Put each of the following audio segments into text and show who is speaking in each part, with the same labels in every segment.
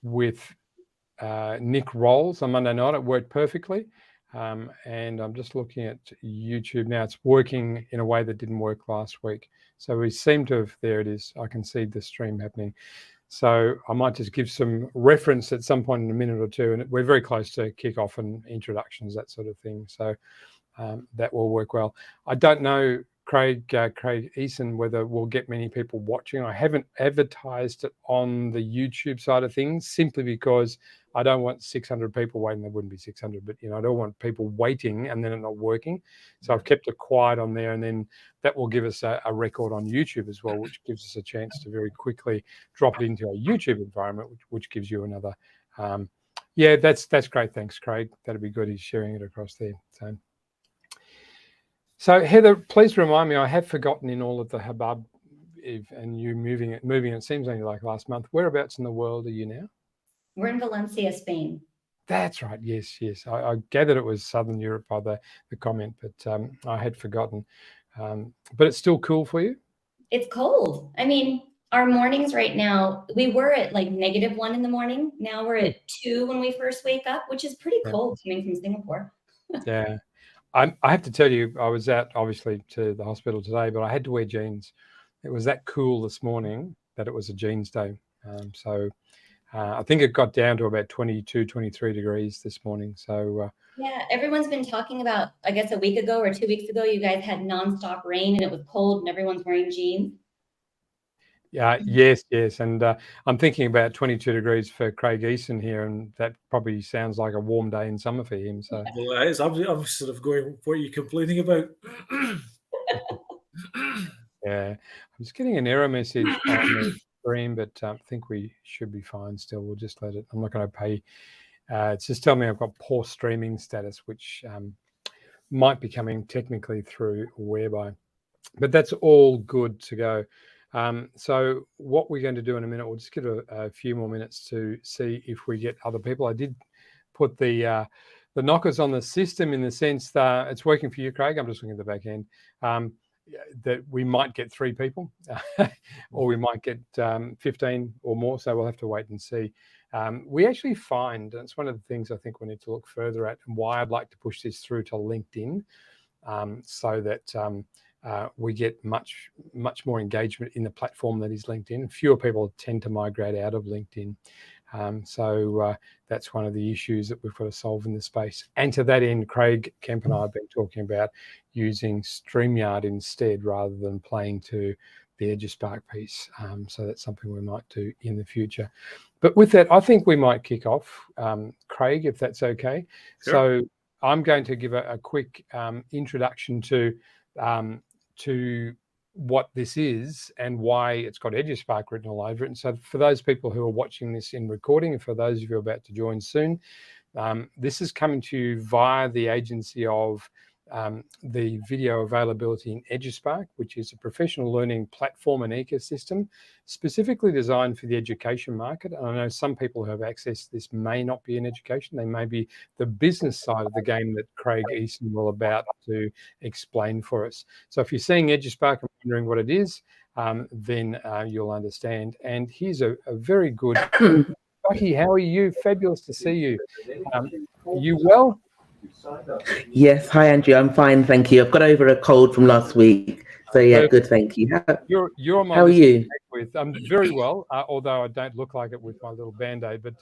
Speaker 1: with Nick Rolls on Monday night. It worked perfectly. And I'm just looking at YouTube now. It's working in a way that didn't work last week. So we seem to have, there it is. I can see the stream happening. So I might just give some reference at some point in a minute or two. And we're very close to kick-off and introductions, that sort of thing. So that will work well. I don't know, Craig Eason, whether we'll get many people watching. I haven't advertised it on the YouTube side of things simply because I don't want 600 people waiting. There wouldn't be 600, but I don't want people waiting and then it not working. So I've kept it quiet on there, and then that will give us a record on YouTube as well, which gives us a chance to very quickly drop it into a YouTube environment, which gives you another. Yeah, that's great. Thanks, Craig. That'd be good. He's sharing it across there. So Heather, please remind me, I have forgotten in all of the hubbub and you moving, it seems only like last month. Whereabouts in the world are you now?
Speaker 2: We're in Valencia, Spain.
Speaker 1: That's right. Yes. I gathered it was Southern Europe by the comment, but I had forgotten. But it's still cool for you?
Speaker 2: It's cold. I mean, our mornings right now, we were at like -1 in the morning. Now we're at 2 when we first wake up, which is pretty cold coming from Singapore.
Speaker 1: Yeah. I have to tell you, I was out obviously to the hospital today, but I had to wear jeans. It was that cool this morning that it was a jeans day. So I think it got down to about 22, 23 degrees this morning. So
Speaker 2: yeah, everyone's been talking about, I guess a week ago or 2 weeks ago, you guys had nonstop rain and it was cold and everyone's wearing jeans.
Speaker 1: Yeah, yes. And I'm thinking about 22 degrees for Craig Eason here, and that probably sounds like a warm day in summer for him. So
Speaker 3: well, it is. I'm sort of going, what are you complaining about?
Speaker 1: Yeah, I'm just getting an error message on the screen, but I think we should be fine still. We'll just let it. I'm not going to pay. It's just telling me I've got poor streaming status, which might be coming technically through Whereby, but that's all good to go. So what we're going to do in a minute, we'll just give a few more minutes to see if we get other people. I did put the knockers on the system in the sense that it's working for you, Craig. I'm just looking at the back end. That we might get 3 people or we might get 15 or more. So we'll have to wait and see. We actually find, and it's one of the things I think we need to look further at, and why I'd like to push this through to LinkedIn so that we get much more engagement in the platform that is LinkedIn. Fewer people tend to migrate out of LinkedIn. So that's one of the issues that we've got to solve in the space. And to that end, Craig Kemp and I have been talking about using StreamYard instead rather than playing to the EduSpark piece. So that's something we might do in the future. But with that, I think we might kick off, Craig, if that's okay. Sure. So I'm going to give a quick introduction to what this is and why it's got EduSpark written all over it. And so for those people who are watching this in recording, and for those of you about to join soon, this is coming to you via the agency of the video availability in EduSpark, which is a professional learning platform and ecosystem specifically designed for the education market. And I know some people who have access to this may not be in education. They may be the business side of the game that Craig Eason will about to explain for us. So if you're seeing EduSpark and wondering what it is, then you'll understand. And here's a very good... Bucky, how are you? Fabulous to see you. Are you well?
Speaker 4: Yes, hi Andrew, I'm fine, thank you. I've got over a cold from last week, so yeah, good, thank you.
Speaker 1: You're my
Speaker 4: how are you?
Speaker 1: I'm very well, although I don't look like it with my little band-aid, but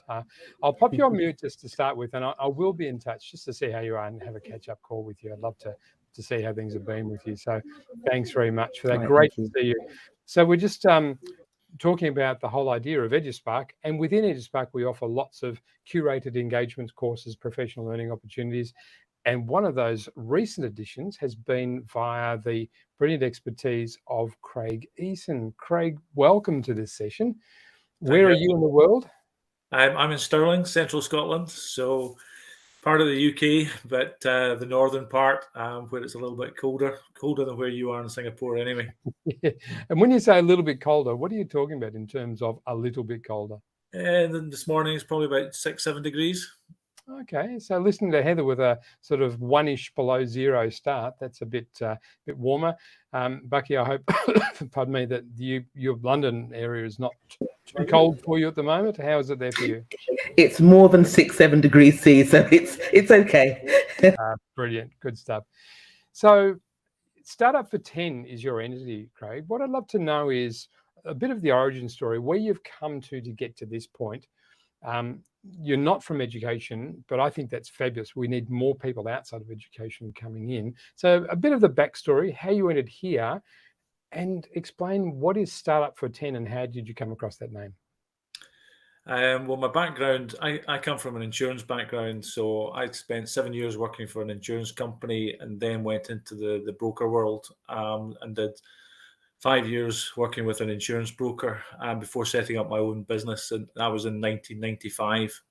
Speaker 1: I'll pop you on mute just to start with, and I will be in touch just to see how you are and have a catch-up call with you. I'd love to see how things have been with you. So thanks very much for that. Right, great to see you. So we're just talking about the whole idea of EduSpark, and within EduSpark we offer lots of curated engagements, courses, professional learning opportunities, and one of those recent additions has been via the brilliant expertise of Craig Eason. Craig, welcome to this session. Where are you in the world?
Speaker 3: I'm in Stirling, central Scotland, so part of the UK, but the northern part where it's a little bit colder than where you are in Singapore anyway.
Speaker 1: Yeah. And when you say a little bit colder, what are you talking about in terms of a little bit colder?
Speaker 3: And then this morning it's probably about 6-7 degrees.
Speaker 1: Okay, so listening to Heather with a sort of 1-ish below zero start, that's a bit warmer. Bucky, I hope, pardon me, that your London area is not too cold for you at the moment? How is it there for you?
Speaker 4: It's more than 6-7 degrees C, so it's okay.
Speaker 1: Brilliant, good stuff. So, Startup for 10 is your entity, Craig. What I'd love to know is a bit of the origin story, where you've come to get to this point. You're not from education, but I think that's fabulous. We need more people outside of education coming in. So a bit of the backstory, how you ended here, and explain what is Startup for 10 and how did you come across that name?
Speaker 3: Well, my background, I come from an insurance background, so I spent 7 years working for an insurance company and then went into the broker world and did 5 years working with an insurance broker before setting up my own business, and that was in 1995.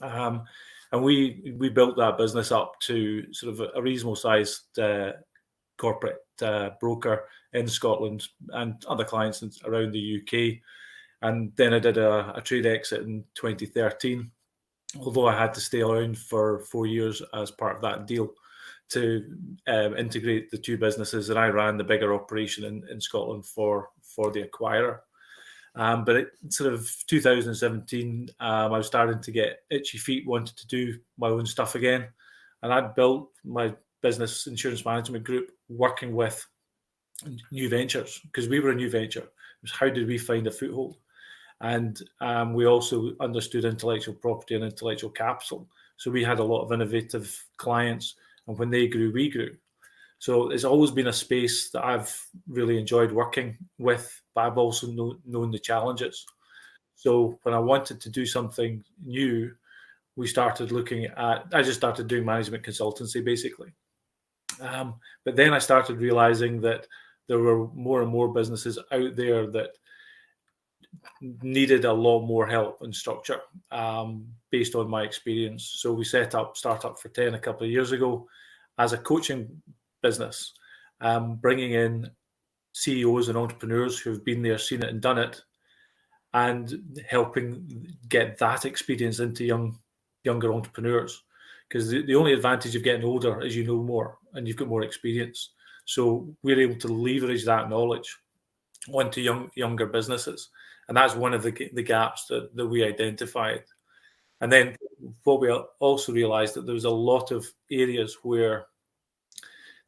Speaker 3: And we built that business up to sort of a reasonable sized corporate broker in Scotland and other clients around the UK. And then I did a trade exit in 2013, although I had to stay around for 4 years as part of that deal to integrate the two businesses. And I ran the bigger operation in Scotland for the acquirer. But sort of 2017, I was starting to get itchy feet, wanted to do my own stuff again. And I'd built my business insurance management group working with new ventures, because we were a new venture. It was how did we find a foothold? And we also understood intellectual property and intellectual capital. So we had a lot of innovative clients, and when they grew, we grew. So it's always been a space that I've really enjoyed working with, but I've also known the challenges. So when I wanted to do something new, I just started doing management consultancy, basically. But then I started realizing that there were more and more businesses out there that needed a lot more help and structure based on my experience. So we set up Startup for 10 a couple of years ago as a coaching business, bringing in CEOs and entrepreneurs who've been there, seen it and done it, and helping get that experience into younger entrepreneurs. Because the only advantage of getting older is you know more and you've got more experience. So we're able to leverage that knowledge onto younger businesses. And that's one of the gaps that we identified. And then what we also realized that there was a lot of areas where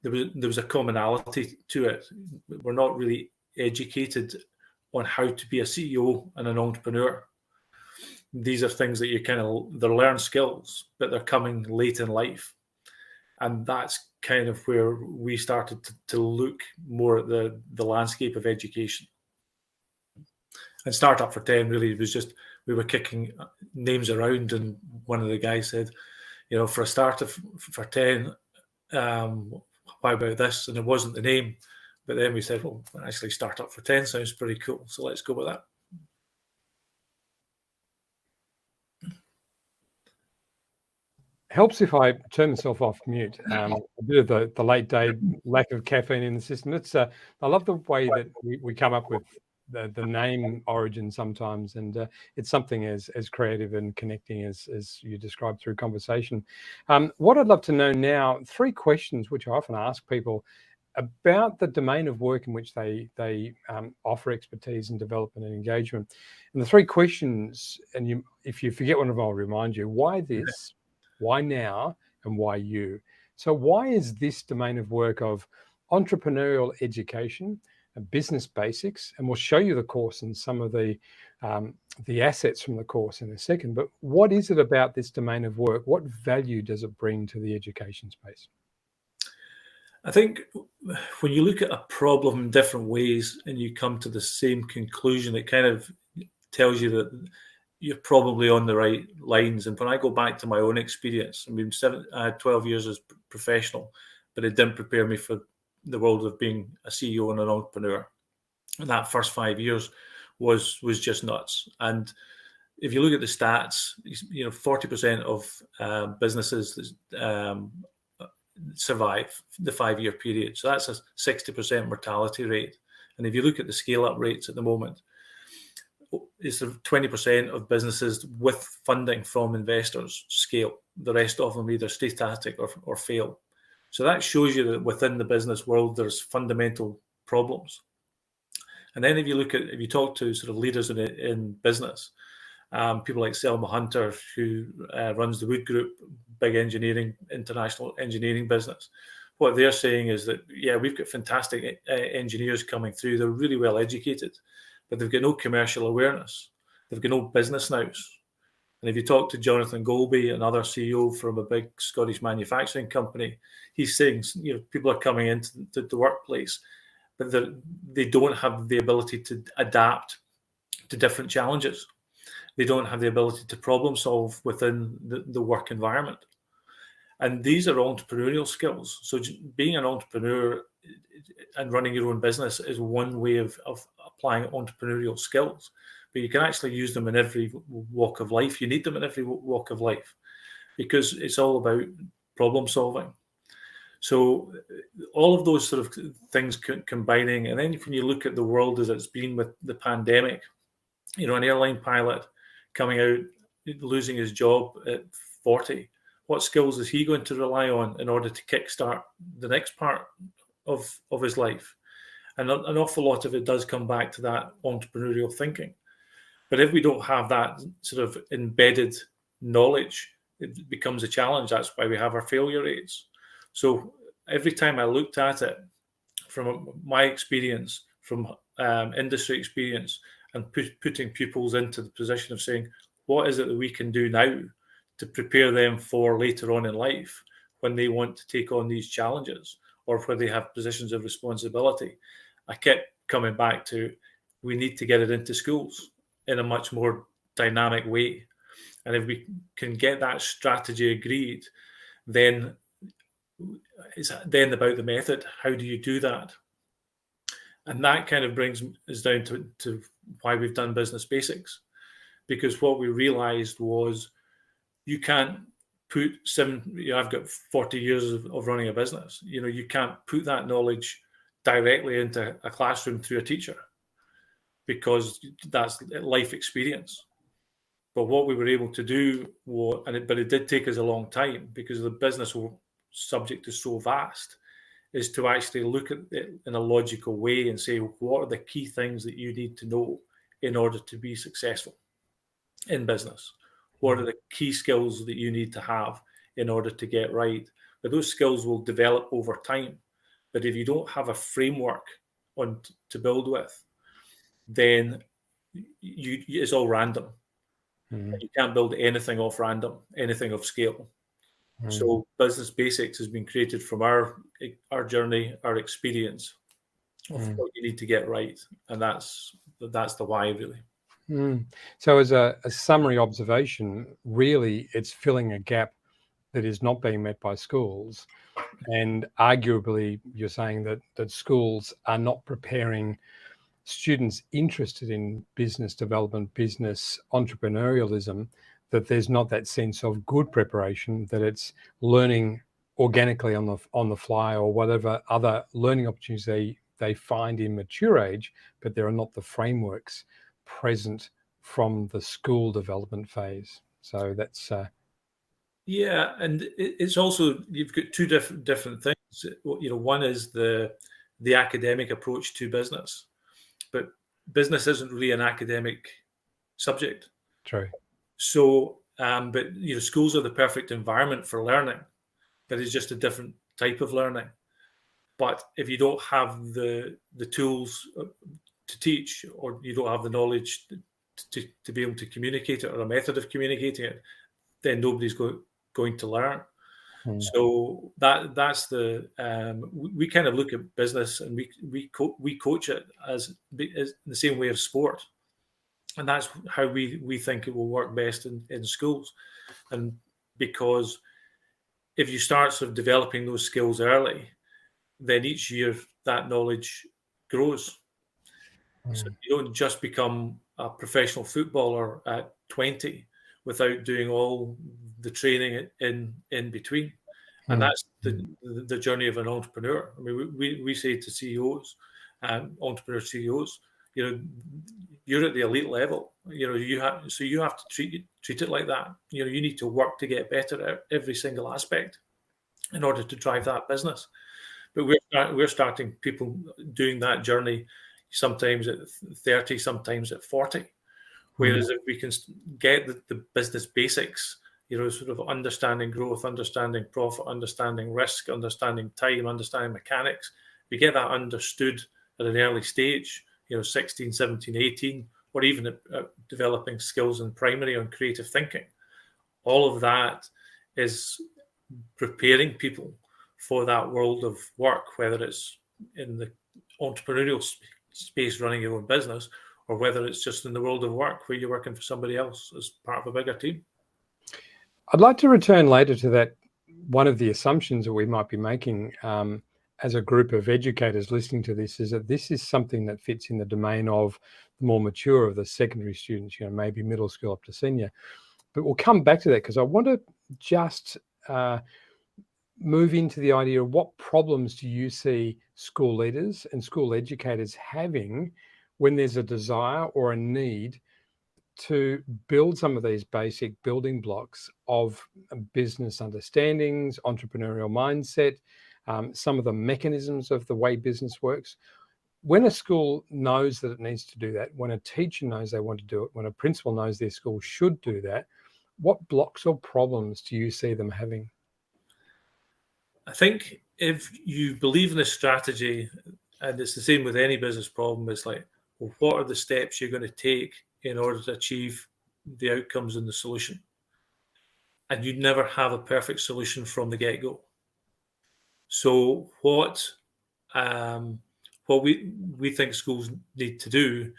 Speaker 3: there was a commonality to it. We're not really educated on how to be a CEO and an entrepreneur. These are things that they're learned skills, but they're coming late in life. And that's kind of where we started to look more at the landscape of education. And Startup for 10 really was just, we were kicking names around, and one of the guys said, for a Startup for 10, why about this? And it wasn't the name. But then we said, well, actually Startup for 10 sounds pretty cool. So let's go with that.
Speaker 1: Helps if I turn myself off mute. A bit of the late day lack of caffeine in the system. I love the way that we come up with the name origin sometimes, and it's something as creative and connecting as you described through conversation. What I'd love to know now, 3 questions which I often ask people about the domain of work in which they offer expertise and development and engagement. And the 3 questions, and if you forget one of them, I'll remind you: why this, why now, and why you? So why is this domain of work of entrepreneurial education, business basics, and we'll show you the course and some of the assets from the course in a second, but what is it about this domain of work? What value does it bring to the education space?
Speaker 3: I think when you look at a problem in different ways and you come to the same conclusion, it kind of tells you that you're probably on the right lines. And when I go back to my own experience, I had 12 years as professional, but it didn't prepare me for the world of being a CEO and an entrepreneur. And that first 5 years was just nuts. And if you look at the stats, 40% of businesses survive the 5-year period. So that's a 60% mortality rate. And if you look at the scale-up rates at the moment, it's 20% of businesses with funding from investors scale. The rest of them either stay static or fail. So that shows you that within the business world, there's fundamental problems. And then if you talk to sort of leaders in business, people like Selma Hunter, who runs the Wood Group, big international engineering business, what they're saying is that, yeah, we've got fantastic engineers coming through. They're really well educated, but they've got no commercial awareness. They've got no business nous. And if you talk to Jonathan Golby, another CEO from a big Scottish manufacturing company, he's saying, people are coming into the workplace, but they don't have the ability to adapt to different challenges. They don't have the ability to problem solve within the work environment. And these are entrepreneurial skills. So being an entrepreneur and running your own business is one way of applying entrepreneurial skills. But you can actually use them in every walk of life. You need them in every walk of life because it's all about problem solving. So all of those sort of things combining. And then when you look at the world as it's been with the pandemic, an airline pilot coming out, losing his job at 40, what skills is he going to rely on in order to kickstart the next part of his life? And an awful lot of it does come back to that entrepreneurial thinking. But if we don't have that sort of embedded knowledge, it becomes a challenge. That's why we have our failure rates. So every time I looked at it from my experience, from industry experience, and putting pupils into the position of saying, what is it that we can do now to prepare them for later on in life when they want to take on these challenges or where they have positions of responsibility? I kept coming back to, we need to get it into schools in a much more dynamic way. And if we can get that strategy agreed, then it's then about the method. How do you do that? And that kind of brings us down to why we've done business basics. Because what we realized was you can't put I've got 40 years of running a business. You can't put that knowledge directly into a classroom through a teacher because that's life experience. But what we were able to do but it did take us a long time because the business subject is so vast, is to actually look at it in a logical way and say, what are the key things that you need to know in order to be successful in business? What are the key skills that you need to have in order to get right? But those skills will develop over time. But if you don't have a framework to build with, then it's all random. You can't build anything off random, anything of scale. So business basics has been created from our journey, our experience of what you need to get right, and that's the why, really.
Speaker 1: So as a summary observation, really it's filling a gap that is not being met by schools, and arguably you're saying that schools are not preparing students interested in business development, business entrepreneurialism, that there's not that sense of good preparation, that it's learning organically on the fly or whatever other learning opportunities they find in mature age, but there are not the frameworks present from the school development phase. So that's
Speaker 3: yeah, and it's also, you've got two different things. One is the academic approach to business, but business isn't really an academic subject.
Speaker 1: True.
Speaker 3: So, but schools are the perfect environment for learning, but it's just a different type of learning. But if you don't have the tools to teach, or you don't have the knowledge to be able to communicate it, or a method of communicating it, then nobody's going to learn. So that's we kind of look at business and we coach it as the same way of sport, and that's how we think it will work best in schools. And because if you start sort of developing those skills early, then each year that knowledge grows. So you don't just become a professional footballer at 20 without doing all the training in between. And that's the journey of an entrepreneur. I mean, we say to CEOs, entrepreneur CEOs, you're at the elite level. You have to treat it like that. You need to work to get better at every single aspect in order to drive that business. But we're starting people doing that journey sometimes at 30, sometimes at 40. Whereas if we can get the business basics, sort of understanding growth, understanding profit, understanding risk, understanding time, understanding mechanics, we get that understood at an early stage, 16, 17, 18, or even at developing skills in primary on creative thinking. All of that is preparing people for that world of work, whether it's in the entrepreneurial space running your own business, or whether it's just in the world of work where you're working for somebody else as part of a bigger team.
Speaker 1: I'd like to return later to that. One of the assumptions that we might be making as a group of educators listening to this is that this is something that fits in the domain of the more mature of the secondary students, maybe middle school up to senior. But we'll come back to that because I want to just move into the idea of what problems do you see school leaders and school educators having when there's a desire or a need to build some of these basic building blocks of business understandings, entrepreneurial mindset, some of the mechanisms of the way business works. When a school knows that it needs to do that, when a teacher knows they want to do it, when a principal knows their school should do that, what blocks or problems do you see them having?
Speaker 3: I think if you believe in a strategy, and it's the same with any business problem, it's like, well, what are the steps you're going to take in order to achieve the outcomes and the solution? And you never have a perfect solution from the get-go. So what we think schools need to do,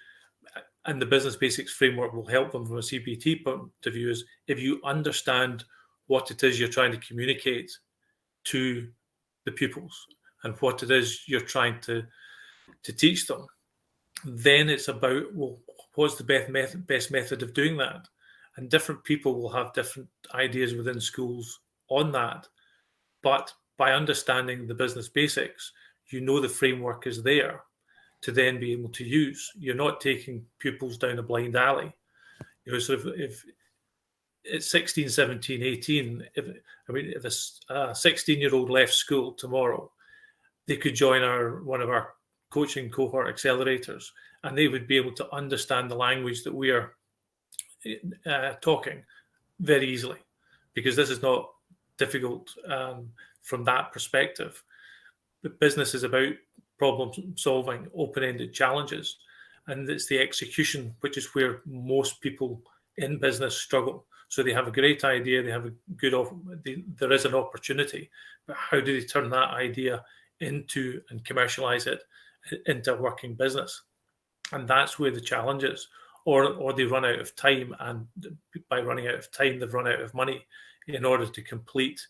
Speaker 3: and the business basics framework will help them from a CBT point of view, is if you understand what it is you're trying to communicate to the pupils and what it is you're trying to teach them, then it's about, well, what's the best method of doing that? And different people will have different ideas within schools on that. But by understanding the business basics, the framework is there to then be able to use. You're not taking pupils down a blind alley. Sort of if it's 16, 17, 18, if a 16-year-old left school tomorrow, they could join one of our coaching cohort accelerators, and they would be able to understand the language that we are talking very easily, because this is not difficult from that perspective. The business is about problem solving, open-ended challenges, and it's the execution which is where most people in business struggle. So they have a great idea, they have a good there is an opportunity, but how do they turn that idea into and commercialize it into a working business? And that's where the challenge is. Or they run out of time, and by running out of time, they've run out of money in order to complete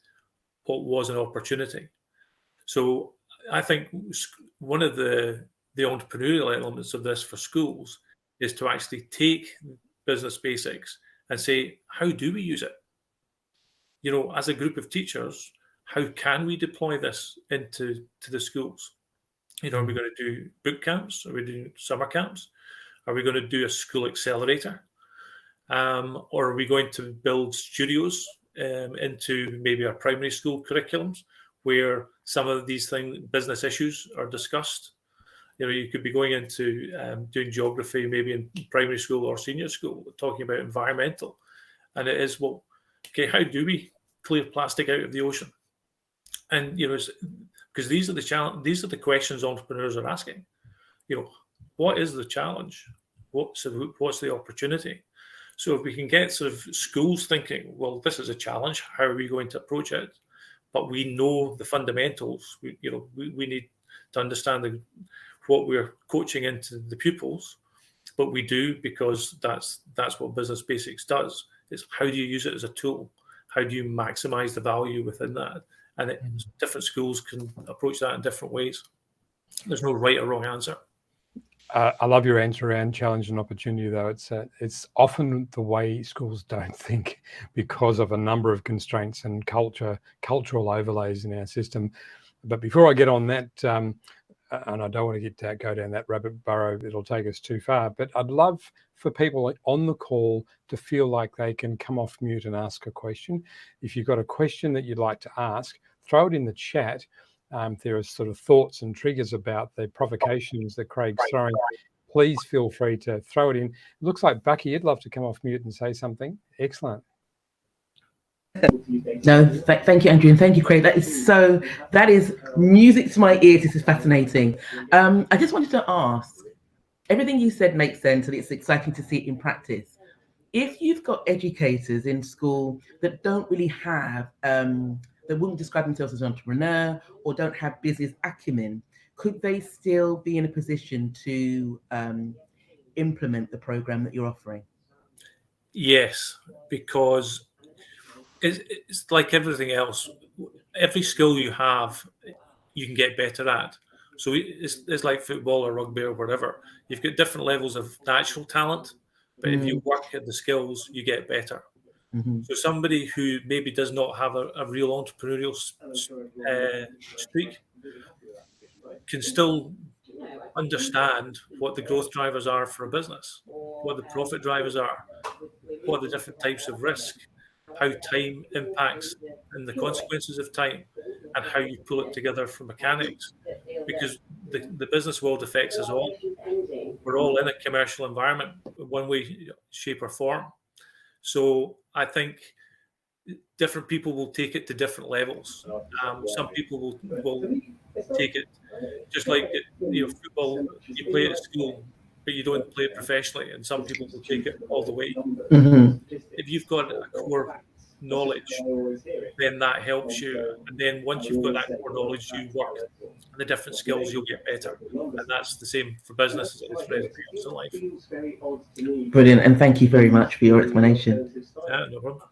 Speaker 3: what was an opportunity. So I think one of the entrepreneurial elements of this for schools is to actually take business basics and say, how do we use it? As a group of teachers, how can we deploy this into the schools? Are we going to do boot camps? Are we doing summer camps? Are we going to do a school accelerator? Or are we going to build studios into maybe our primary school curriculums where some of these business issues are discussed? You could be going into doing geography maybe in primary school or senior school, talking about environmental. And it is, well, okay, how do we clear plastic out of the ocean? And, because these are the questions entrepreneurs are asking. What is the challenge? What's the opportunity? So if we can get sort of schools thinking, well, this is a challenge, how are we going to approach it? But we know the fundamentals. We need to understand what we're coaching into the pupils, but we do, because that's what business basics does. It's how do you use it as a tool? How do you maximize the value within that? And different schools can approach that in different ways. There's no right or wrong answer.
Speaker 1: I love your answer around challenge and opportunity, though. It's often the way schools don't think because of a number of constraints and cultural overlays in our system. But before I get on that, and I don't want to go down that rabbit burrow, it'll take us too far. But I'd love for people on the call to feel like they can come off mute and ask a question. If you've got a question that you'd like to ask, throw it in the chat. there are sort of thoughts and triggers about the provocations that Craig's throwing, please feel free to throw it in. It looks like Bucky, you'd love to come off mute and say something. Excellent.
Speaker 4: No, thank you, Andrew, and thank you, Craig. That is music to my ears. This is fascinating. I just wanted to ask, everything you said makes sense, and it's exciting to see it in practice. If you've got educators in school that don't really have, that wouldn't describe themselves as an entrepreneur or don't have business acumen, could they still be in a position to implement the program that you're offering?
Speaker 3: Yes, because it's like everything else. Every skill you have, you can get better at. So it's like football or rugby or whatever. You've got different levels of natural talent, but if you work at the skills, you get better. So somebody who maybe does not have a real entrepreneurial streak can still understand what the growth drivers are for a business, what the profit drivers are, what are the different types of risk, how time impacts and the consequences of time, and how you pull it together for mechanics. Because the business world affects us all. We're all in a commercial environment in one way, shape, or form. So I think different people will take it to different levels. Some people will take it just like football. You play it at school, but you don't play it professionally. And some people will take it all the way. If you've got a core knowledge, then that helps you. And then once you've got that core knowledge, you work the different skills, you'll get better. And that's the same for business as it is for anything else in life.
Speaker 4: Brilliant, and thank you very much for your explanation.
Speaker 3: No problem.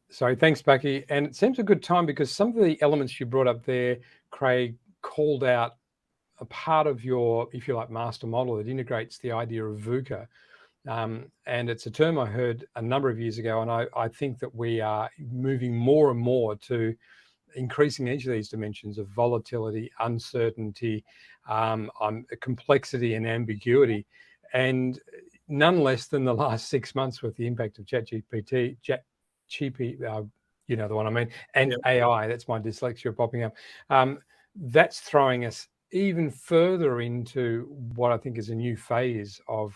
Speaker 1: Sorry, thanks, Bucky. And it seems a good time because some of the elements you brought up there, Craig, called out a part of your, if you like, master model that integrates the idea of VUCA. And it's a term I heard a number of years ago, and I think that we are moving more and more to increasing each of these dimensions of volatility, uncertainty, complexity and ambiguity. And none less than the last 6 months with the impact of ChatGPT, you know the one I mean, and AI, that's my dyslexia popping up. That's throwing us even further into what I think is a new phase of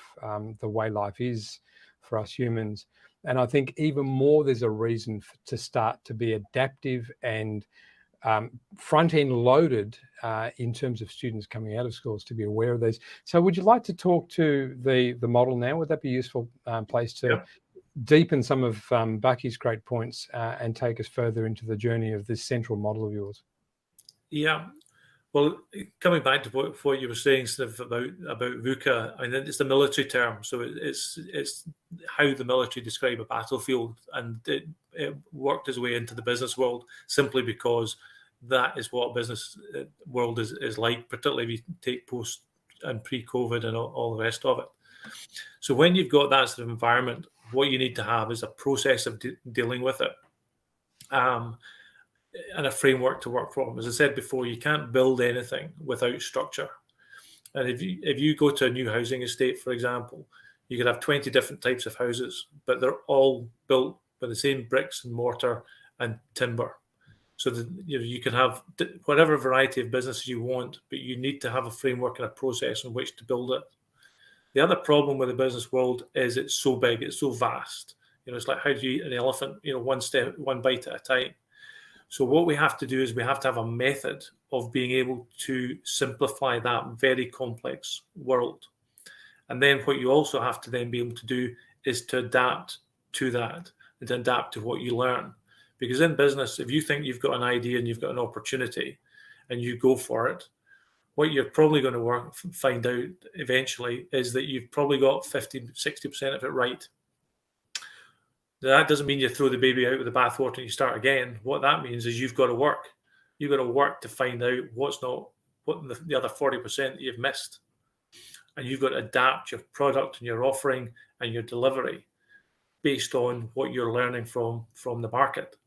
Speaker 1: the way life is for us humans. And I think even more, there's a reason to start to be adaptive and front-end loaded in terms of students coming out of schools to be aware of these. So would you like to talk to the model now? Would that be a useful place to deepen some of Bucky's great points and take us further into the journey of this central model of yours?
Speaker 3: Yeah. Well, coming back to what you were saying, Steve, about VUCA, I mean, it's the military term, so it's how the military describe a battlefield, and it worked its way into the business world simply because that is what business world is like, particularly if you take post and pre-COVID and all the rest of it. So when you've got that sort of environment, what you need to have is a process of dealing with it. And a framework to work from. As I said before, you can't build anything without structure. And if you go to a new housing estate, for example, you could have 20 different types of houses, but they're all built with the same bricks and mortar and timber. So that you can have whatever variety of businesses you want, but you need to have a framework and a process in which to build it. The other problem with the business world is it's so big, it's so vast. It's like, how do you eat an elephant? One bite at a time. So what we have to do is we have to have a method of being able to simplify that very complex world. And then what you also have to then be able to do is to adapt to that and to adapt to what you learn. Because in business, if you think you've got an idea and you've got an opportunity and you go for it, what you're probably going to find out eventually is that you've probably got 50-60% of it right. That doesn't mean you throw the baby out with the bathwater and you start again. What that means is you've got to work. You've got to work to find out what the other 40% that you've missed. And you've got to adapt your product and your offering and your delivery based on what you're learning from the market.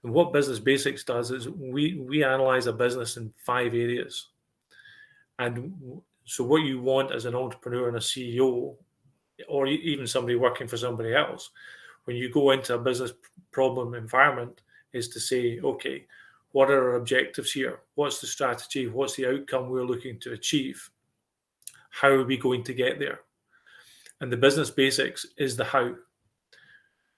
Speaker 3: And what Business Basics does is we analyze a business in 5 areas. And so what you want as an entrepreneur and a CEO, or even somebody working for somebody else, when you go into a business problem environment, is to say, okay, what are our objectives here? What's the strategy? What's the outcome we're looking to achieve? How are we going to get there? And the business basics is the how.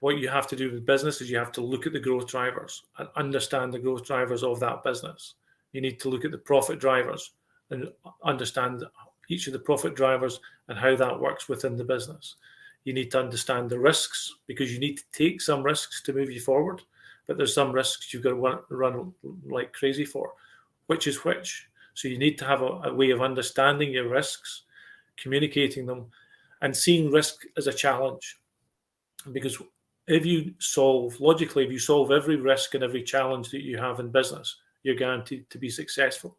Speaker 3: What you have to do with business is you have to look at the growth drivers and understand the growth drivers of that business. You need to look at the profit drivers and understand each of the profit drivers and how that works within the business. You need to understand the risks, because you need to take some risks to move you forward, but there's some risks you've got to run like crazy for. Which is which? So you need to have a way of understanding your risks, communicating them, and seeing risk as a challenge. Because if you solve every risk and every challenge that you have in business, you're guaranteed to be successful.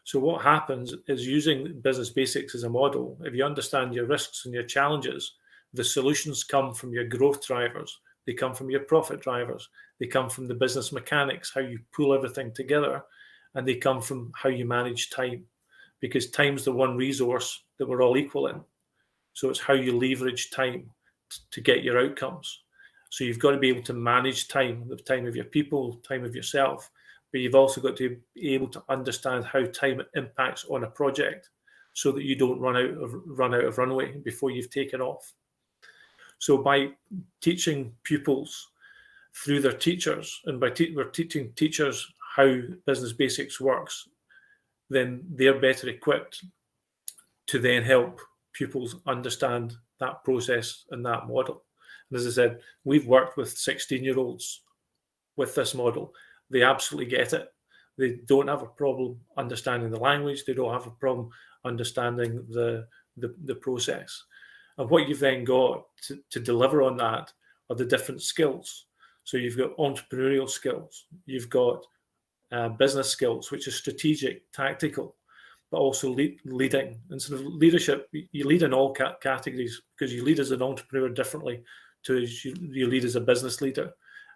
Speaker 3: So what happens is, using business basics as a model, if you understand your risks and your challenges, the solutions come from your growth drivers, they come from your profit drivers, they come from the business mechanics, how you pull everything together, and they come from how you manage time, because time's the one resource that we're all equal in. So it's how you leverage time to get your outcomes. So you've got to be able to manage time, the time of your people, time of yourself, but you've also got to be able to understand how time impacts on a project, so that you don't run out of runway before you've taken off. So by teaching pupils through their teachers, and we're teaching teachers how business basics works, then they're better equipped to then help pupils understand that process and that model. And as I said, we've worked with 16-year-olds with this model. They absolutely get it. They don't have a problem understanding the language. They don't have a problem understanding the process. And what you've then got to deliver on that are the different skills. So you've got entrepreneurial skills. You've got business skills, which is strategic, tactical, but also leading. And sort of leadership, you lead in all categories, because you lead as an entrepreneur differently to as you lead as a business leader,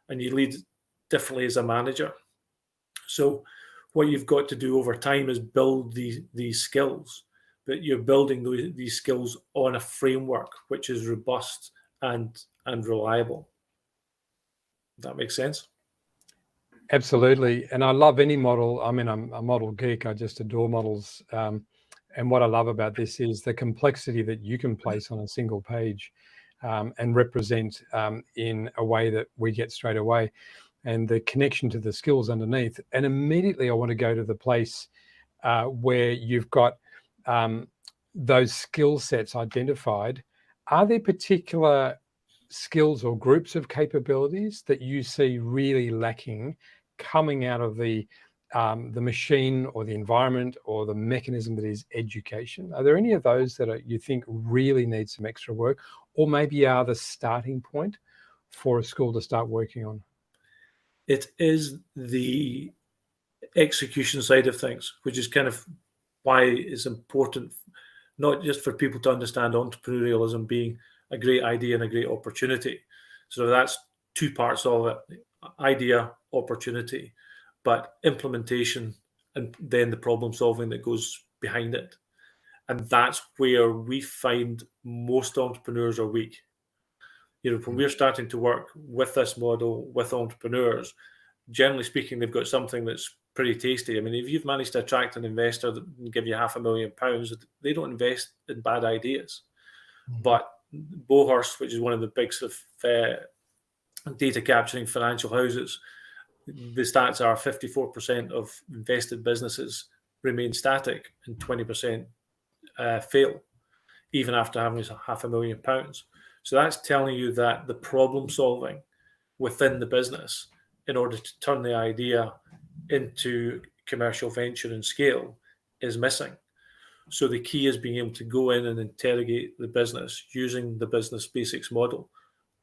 Speaker 3: and you lead differently as a manager. So what you've got to do over time is build these skills, but you're building these skills on a framework which is robust and reliable. Does that make sense?
Speaker 1: Absolutely. And I love any model. I mean, I'm a model geek. I just adore models. And what I love about this is the complexity that you can place on a single page and represent in a way that we get straight away, and the connection to the skills underneath. And immediately I want to go to the place where you've got those skill sets identified. Are there particular skills or groups of capabilities that you see really lacking coming out of the machine or the environment or the mechanism that is education? Are there any of those that you think really need some extra work, or maybe are the starting point for a school to start working on?
Speaker 3: It is the execution side of things, which is kind of why it's important, not just for people to understand entrepreneurialism being a great idea and a great opportunity. So that's two parts of it: idea, opportunity, but implementation, and then the problem solving that goes behind it. And that's where we find most entrepreneurs are weak. When we're starting to work with this model with entrepreneurs, generally speaking, they've got something that's pretty tasty. I mean, if you've managed to attract an investor that can give you £500,000, they don't invest in bad ideas. But Bohurst, which is one of the big sort of data capturing financial houses, the stats are 54% of invested businesses remain static and 20% fail, even after having £500,000. So that's telling you that the problem solving within the business, in order to turn the idea into commercial venture and scale, is missing. So the key is being able to go in and interrogate the business using the business basics model.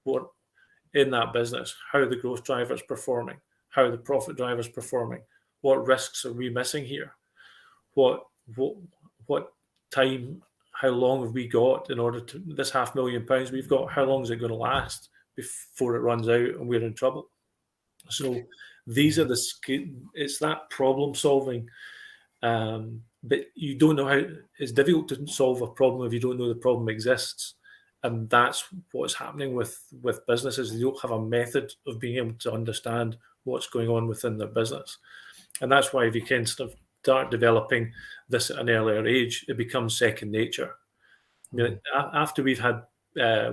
Speaker 3: What in that business, how are the growth drivers performing? How are the profit drivers performing? What risks are we missing here? What time, how long have we got in order to, this £500,000 we've got, how long is it going to last before it runs out and we're in trouble? So these are it's that problem solving. But you don't know how. It's difficult to solve a problem if you don't know the problem exists, and that's what's happening with businesses. They don't have a method of being able to understand what's going on within their business. And that's why if you can sort of start developing this at an earlier age, it becomes second nature. After we've had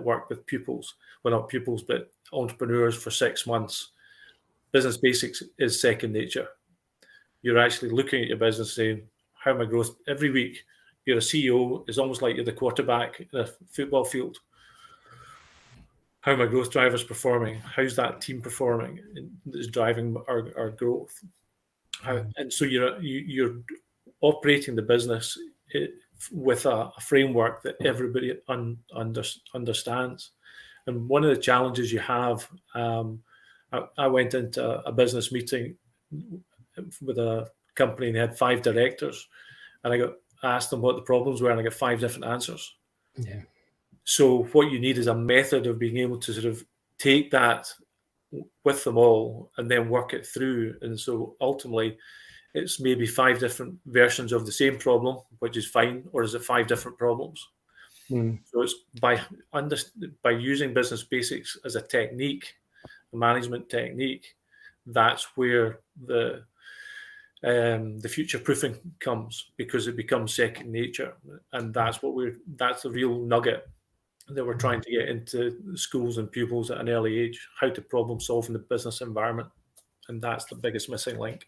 Speaker 3: work with pupils, well, not pupils, but entrepreneurs for 6 months, business basics is second nature. You're actually looking at your business saying, how am I growth every week? You're a CEO, it's almost like you're the quarterback in a football field. How are my growth drivers performing? How's that team performing? That's driving our growth. And so you're operating the business with a framework that everybody understands. And one of the challenges you have, I went into a business meeting with a company and they had 5 directors, and I asked them what the problems were, and I got 5 different answers.
Speaker 1: Yeah.
Speaker 3: So what you need is a method of being able to sort of take that with them all and then work it through. And so ultimately, it's maybe 5 different versions of the same problem, which is fine, or is it 5 different problems? So it's by using business basics as a technique, a management technique, that's where the future proofing comes, because it becomes second nature, and that's the real nugget that we're trying to get into schools and pupils at an early age, how to problem solve in the business environment, and that's the biggest missing link.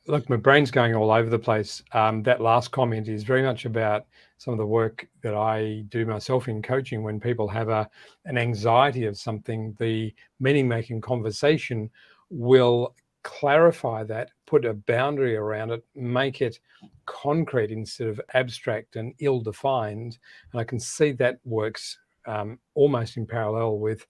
Speaker 1: Look, my brain's going all over the place. That last comment is very much about some of the work that I do myself in coaching. When people have an anxiety of something, the meaning-making conversation will clarify that, put a boundary around it, make it concrete instead of abstract and ill-defined. And I can see that works almost in parallel with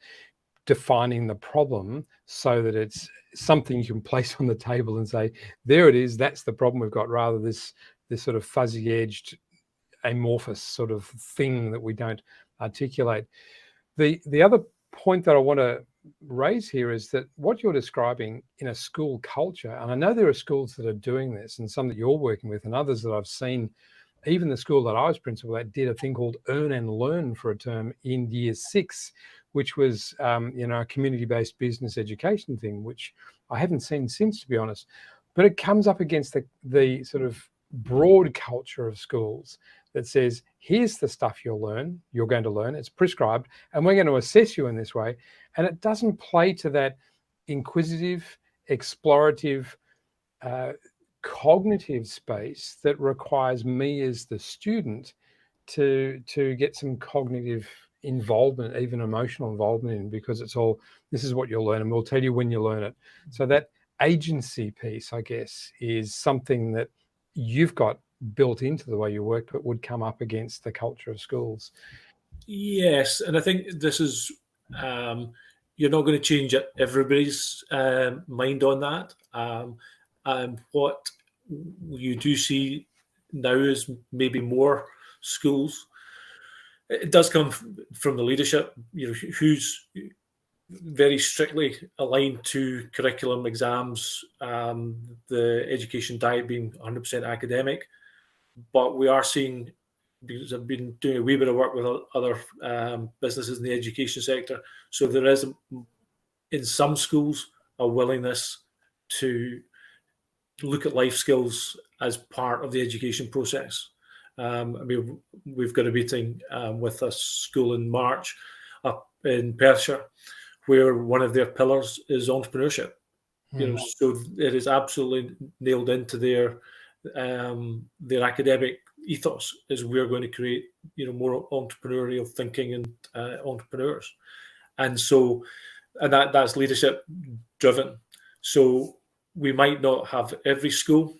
Speaker 1: defining the problem so that it's something you can place on the table and say, there it is, that's the problem we've got, rather this sort of fuzzy-edged, amorphous sort of thing that we don't articulate. The other point that I want to raise here is that what you're describing in a school culture, and I know there are schools that are doing this, and some that you're working with, and others that I've seen, even the school that I was principal at did a thing called Earn and Learn for a term in year 6, which was a community-based business education thing, which I haven't seen since, to be honest. But it comes up against the sort of broad culture of schools that says, here's the stuff you're going to learn, it's prescribed, and we're going to assess you in this way. And it doesn't play to that inquisitive, explorative, cognitive space that requires me as the student to get some cognitive involvement, even emotional involvement in, because it's all, this is what you'll learn and we'll tell you when you learn it. So that agency piece, I guess, is something that you've got built into the way you work, but would come up against the culture of schools.
Speaker 3: Yes, and I think this is, you're not going to change everybody's mind on that. What you do see now is maybe more schools. It does come from the leadership, who's very strictly aligned to curriculum, exams, the education diet being 100% academic. But we are seeing, because I've been doing a wee bit of work with other businesses in the education sector, so there is, in some schools, a willingness to look at life skills as part of the education process. We've got a meeting with a school in March up in Perthshire, where one of their pillars is entrepreneurship. So it is absolutely nailed into their academic ethos, is we're going to create more entrepreneurial thinking and entrepreneurs, and that's leadership driven. So we might not have every school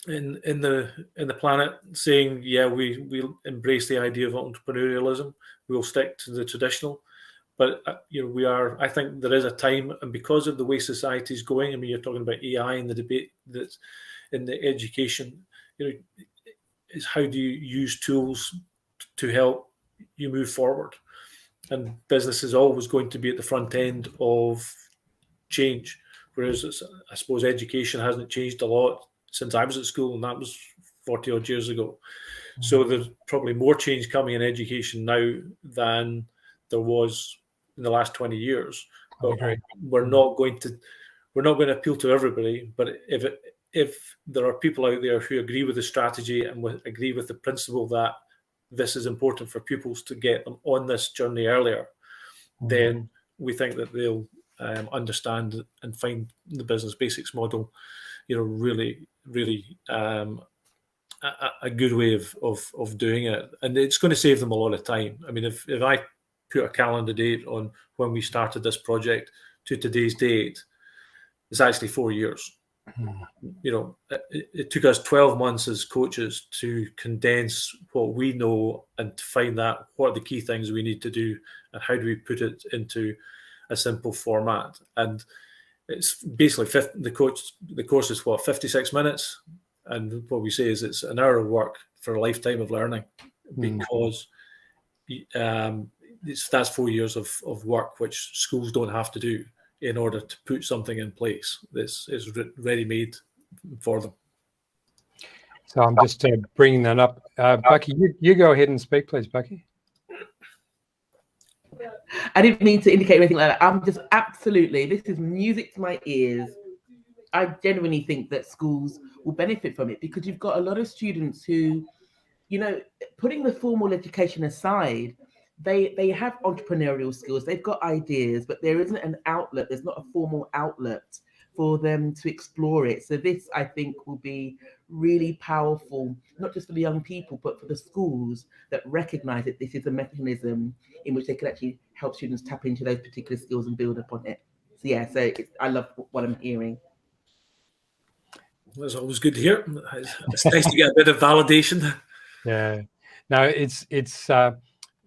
Speaker 3: in the planet saying, yeah, we embrace the idea of entrepreneurialism, we'll stick to the traditional. But I think there is a time, and because of the way society is going, you're talking about AI and the debate that's in the education, is how do you use tools to help you move forward? And business is always going to be at the front end of change, whereas I suppose education hasn't changed a lot since I was at school, and that was 40 odd years ago. So there's probably more change coming in education now than there was in the last 20 years. But we're not going to we're not going to appeal to everybody, but if there are people out there who agree with the strategy and agree with the principle that this is important for pupils to get them on this journey earlier, then we think that they'll understand and find the business basics model, really, really a good way of doing it. And it's going to save them a lot of time. I mean, if I put a calendar date on when we started this project to today's date, it's actually 4 years. It took us 12 months as coaches to condense what we know and to find out what are the key things we need to do and how do we put it into a simple format. And it's basically the course is 56 minutes, and what we say is it's an hour of work for a lifetime of learning, because that's 4 years of work which schools don't have to do in order to put something in place. This is ready-made for them.
Speaker 1: So I'm just bringing that up. Bucky, you go ahead and speak, please, Bucky.
Speaker 4: I didn't mean to indicate anything like that. I'm just absolutely, this is music to my ears. I genuinely think that schools will benefit from it, because you've got a lot of students who, putting the formal education aside, they have entrepreneurial skills, they've got ideas, but there isn't an outlet, there's not a formal outlet for them to explore it. So this, I think, will be really powerful, not just for the young people, but for the schools that recognize that this is a mechanism in which they can actually help students tap into those particular skills and build upon it. So yeah, I love what I'm hearing.
Speaker 3: That's always good to hear. It's nice to get a bit of validation.
Speaker 1: Yeah, no, it's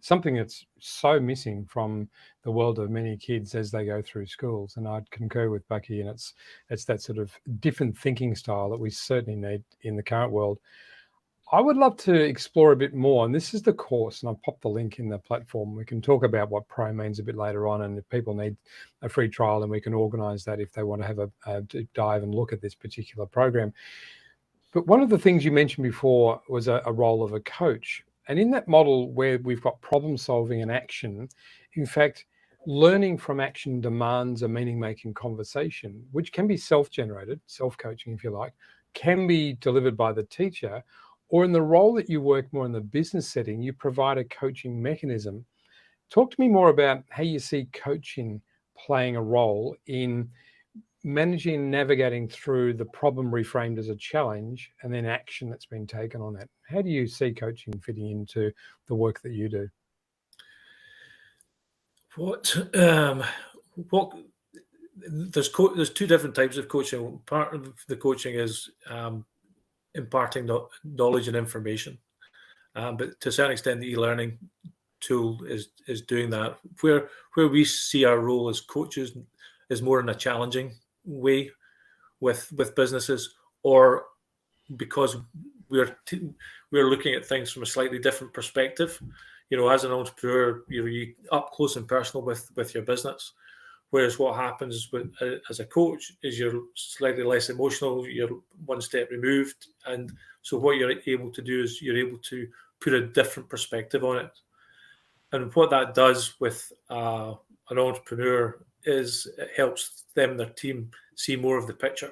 Speaker 1: something that's so missing from the world of many kids as they go through schools, and I'd concur with Bucky. And it's that sort of different thinking style that we certainly need in the current world. I would love to explore a bit more, and this is the course, and I'll pop the link in the platform. We can talk about what Pro means a bit later on, and if people need a free trial, then we can organise that if they want to have a deep dive and look at this particular program. But one of the things you mentioned before was a role of a coach. And in that model where we've got problem solving and action, in fact, learning from action demands a meaning-making conversation, which can be self-generated, self-coaching if you like, can be delivered by the teacher, or in the role that you work more in the business setting, you provide a coaching mechanism. Talk to me more about how you see coaching playing a role in managing and navigating through the problem reframed as a challenge and then action that's been taken on that. How do you see coaching fitting into the work that you do?
Speaker 3: There's two different types of coaching. Part of the coaching is imparting knowledge and information, but to a certain extent, the e-learning tool is doing that. Where we see our role as coaches is more in a challenging way with businesses, or because we're looking at things from a slightly different perspective. As an entrepreneur, you're up close and personal with your business. Whereas what happens as a coach is you're slightly less emotional, you're one step removed. And so what you're able to do is you're able to put a different perspective on it. And what that does with an entrepreneur is it helps them and their team see more of the picture.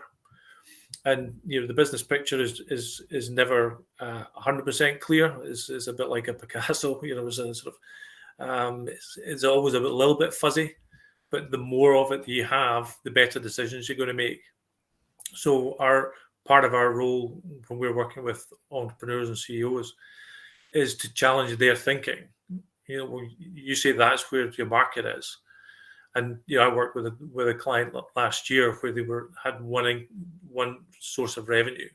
Speaker 3: And the business picture is never 100% clear. It's a bit like a Picasso. It's a sort of it's always a little bit fuzzy. But the more of it you have, the better decisions you're going to make. So part of our role when we're working with entrepreneurs and CEOs is to challenge their thinking. You say that's where your market is. And I worked with a client last year where they had one source of revenue,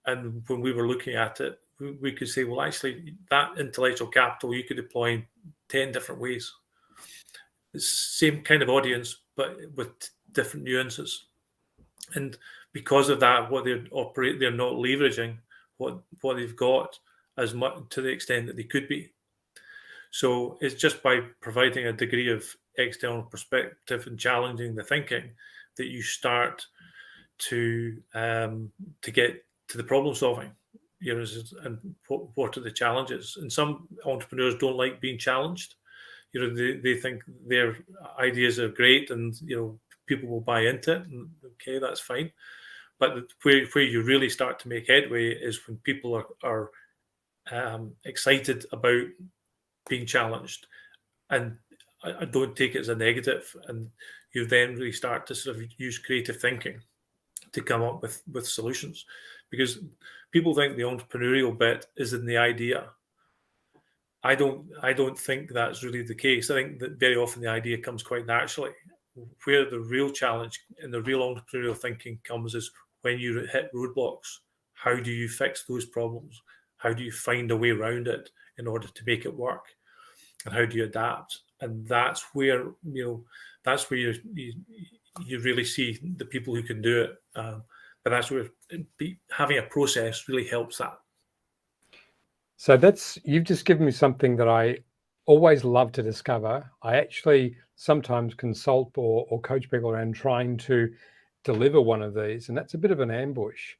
Speaker 3: and when we were looking at it, we could say, well, actually, that intellectual capital you could deploy in 10 different ways. It's the same kind of audience, but with different nuances. And because of that, what they're not leveraging what they've got as much to the extent that they could be. So it's just by providing a degree of external perspective and challenging the thinking that you start to get to the problem solving. And what are the challenges? And some entrepreneurs don't like being challenged. They think their ideas are great, and people will buy into it. Okay, that's fine. But where you really start to make headway is when people are excited about being challenged, and I don't take it as a negative, and you then really start to sort of use creative thinking to come up with solutions, because people think the entrepreneurial bit is in the idea. I don't think that's really the case. I think that very often the idea comes quite naturally. Where the real challenge and the real entrepreneurial thinking comes is when you hit roadblocks. How do you fix those problems? How do you find a way around it in order to make it work? And how do you adapt? And that's where you really see the people who can do it. But that's where having a process really helps that.
Speaker 1: So you've just given me something that I always love to discover. I actually sometimes consult or coach people around trying to deliver one of these, and that's a bit of an ambush.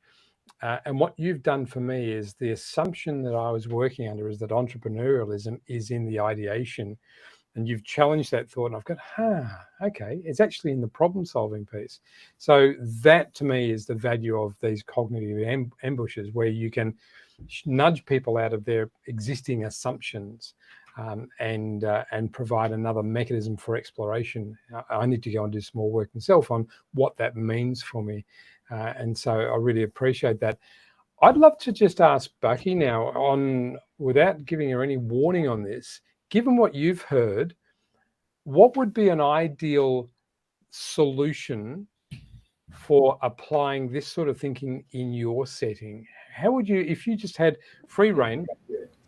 Speaker 1: And what you've done for me is the assumption that I was working under is that entrepreneurialism is in the ideation, and you've challenged that thought, and I've gone, okay, it's actually in the problem solving piece. So that to me is the value of these cognitive ambushes, where you can nudge people out of their existing assumptions and provide another mechanism for exploration. I need to go and do some more work myself on what that means for me. And so I really appreciate that. I'd love to just ask Bucky now, without giving her any warning on this, given what you've heard, what would be an ideal solution for applying this sort of thinking in your setting? How would you, if you just had free reign,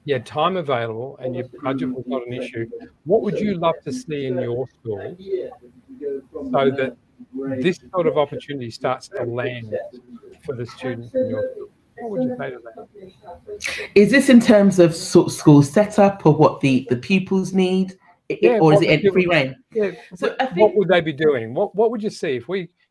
Speaker 1: you had time available and your budget was not an issue, what would you love to see in your school so that this sort of opportunity starts to land for the students in your school? What would you say to that?
Speaker 4: Is this in terms of sort of school setup, or what the pupils need, or is it free reign?
Speaker 1: Yeah. So what would they be doing? What would you see if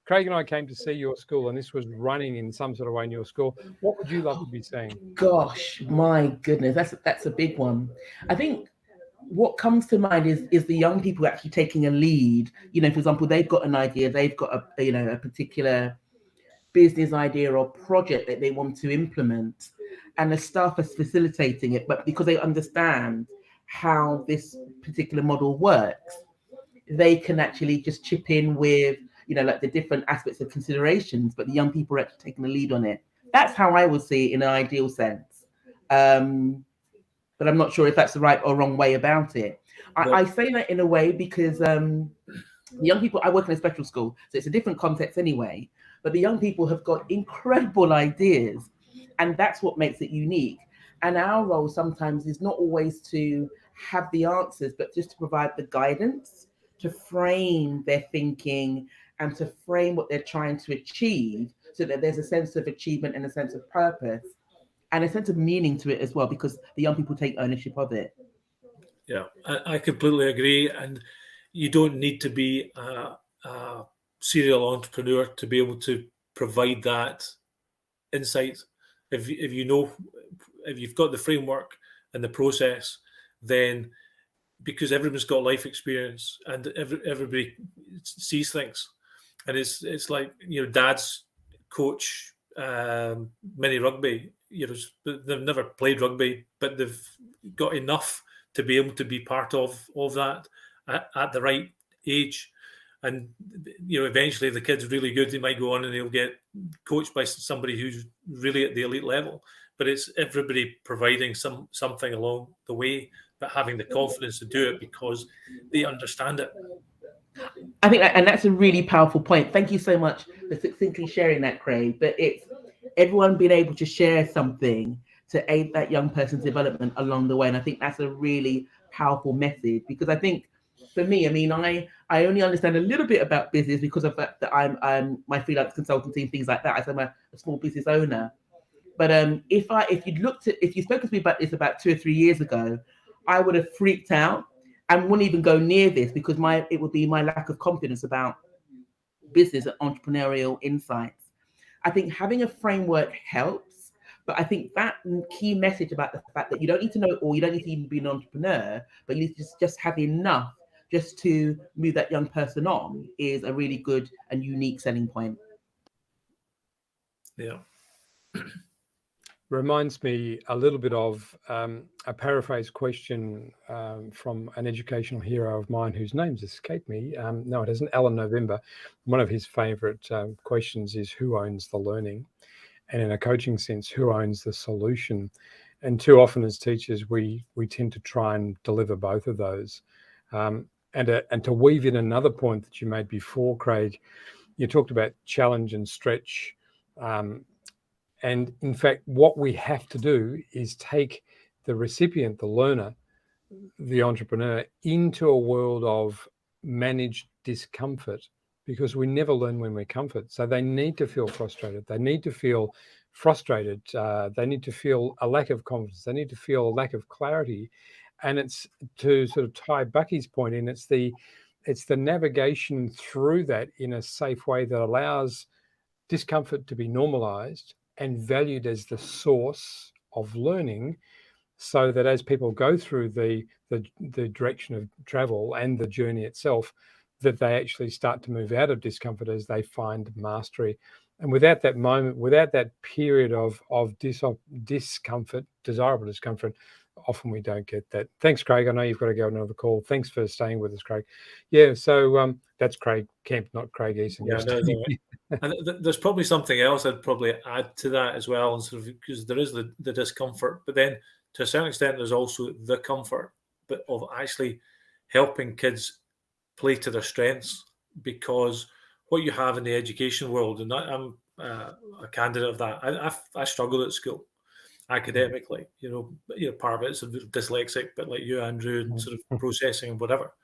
Speaker 1: Craig and I came to see your school and this was running in some sort of way in your school? What would you love to be seeing?
Speaker 4: Gosh, my goodness, that's a big one. I think what comes to mind is the young people actually taking a lead. You know, for example, they've got an idea, they've got a particular business idea or project that they want to implement, and the staff is facilitating it, but because they understand how this particular model works, they can actually just chip in with, like the different aspects of considerations, but the young people are actually taking the lead on it. That's how I would see it in an ideal sense. But I'm not sure if that's the right or wrong way about it. I say that in a way because the young people, I work in a special school, so it's a different context anyway, but the young people have got incredible ideas, and that's what makes it unique. And our role sometimes is not always to have the answers, but just to provide the guidance, to frame their thinking and to frame what they're trying to achieve, so that there's a sense of achievement and a sense of purpose and a sense of meaning to it as well, because the young people take ownership of it.
Speaker 3: Yeah, I completely agree. And you don't need to be a serial entrepreneur to be able to provide that insight. If you've got the framework and the process, then because everyone's got life experience and everybody sees things, and it's like, dads coach mini rugby. They've never played rugby, but they've got enough to be able to be part of that at the right age. And eventually the kid's really good, they might go on and they'll get coached by somebody who's really at the elite level. But it's everybody providing something along the way, but having the confidence to do it because they understand it.
Speaker 4: I think and that's a really powerful point. Thank you so much for succinctly sharing that, Craig. But it's everyone being able to share something to aid that young person's development along the way. And I think that's a really powerful message, because I think for me, I only understand a little bit about business because of that I'm my freelance consultancy and things like that. I'm a small business owner. But if you spoke to me about this about 2 or 3 years ago, I would have freaked out and wouldn't even go near this, because it would be my lack of confidence about business and entrepreneurial insights. I think having a framework helps, but I think that key message about the fact that you don't need to know it all, you don't need to even be an entrepreneur, but you need to just have enough just to move that young person on is a really good and unique selling point.
Speaker 3: Yeah.
Speaker 1: Reminds me a little bit of a paraphrase question from an educational hero of mine whose name's escaped me. No, it isn't. Alan November. One of his favourite questions is, who owns the learning? And in a coaching sense, who owns the solution? And too often as teachers, we tend to try and deliver both of those. And to weave in another point that you made before, Craig, you talked about challenge and stretch. And in fact, what we have to do is take the recipient, the learner, the entrepreneur, into a world of managed discomfort, because we never learn when we're comfort. So they need to feel frustrated. They need to feel frustrated. They need to feel a lack of confidence. They need to feel a lack of clarity. And it's, to sort of tie Bucky's point in, it's the navigation through that in a safe way that allows discomfort to be normalized and valued as the source of learning, so that as people go through the direction of travel and the journey itself, that they actually start to move out of discomfort as they find mastery. And without that moment, without that period of discomfort, desirable discomfort, often we don't get that. Thanks, Craig. I know you've got to go on another call. Thanks for staying with us, Craig. Yeah, so that's Craig Kemp, not Craig Eason.
Speaker 3: Yeah, no. And there's probably something else I'd probably add to that as well, and sort of, because there is the discomfort, but then to a certain extent there's also the comfort, but of actually helping kids play to their strengths. Because what you have in the education world, and I'm a candidate of that, I struggled at school academically. Part of it's dyslexic, but like you, Andrew, and sort of processing and whatever.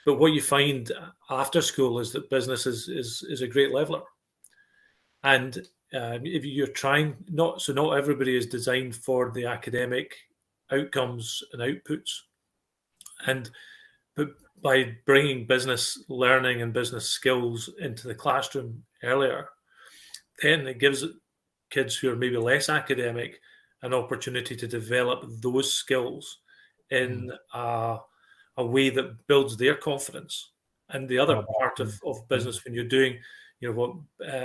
Speaker 3: But what you find after school is that business is a great leveler. And if you're trying, not everybody is designed for the academic outcomes and outputs. But by bringing business learning and business skills into the classroom earlier, then it gives kids who are maybe less academic an opportunity to develop those skills in a way that builds their confidence. And the other part of business, when you're doing, what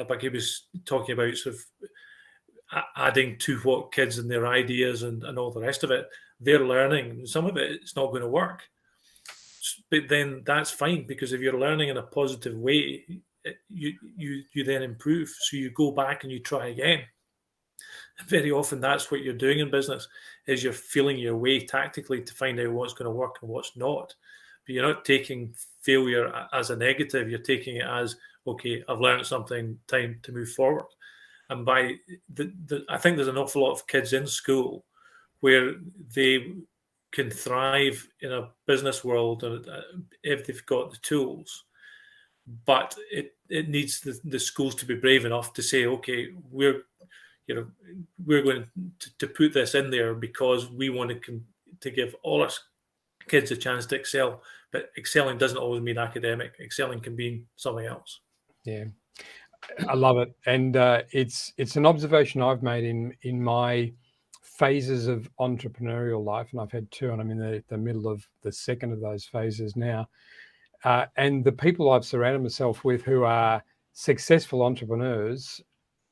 Speaker 3: Bucky was talking about, sort of adding to what kids and their ideas and all the rest of it, they're learning. Some of it's not going to work. But then that's fine, because if you're learning in a positive way, you then improve. So you go back and you try again. And very often that's what you're doing in business, is you're feeling your way tactically to find out what's going to work and what's not. But you're not taking failure as a negative. You're taking it as, okay, I've learned something, time to move forward. And by I think there's an awful lot of kids in school where they can thrive in a business world if they've got the tools. But it needs the schools to be brave enough to say, okay, we're going to put this in there because we want to give all our kids a chance to excel. But excelling doesn't always mean academic. Excelling can mean something else. Yeah,
Speaker 1: I love it. And it's an observation I've made in my phases of entrepreneurial life, and I've had two, and I'm in the middle of the second of those phases now. And the people I've surrounded myself with who are successful entrepreneurs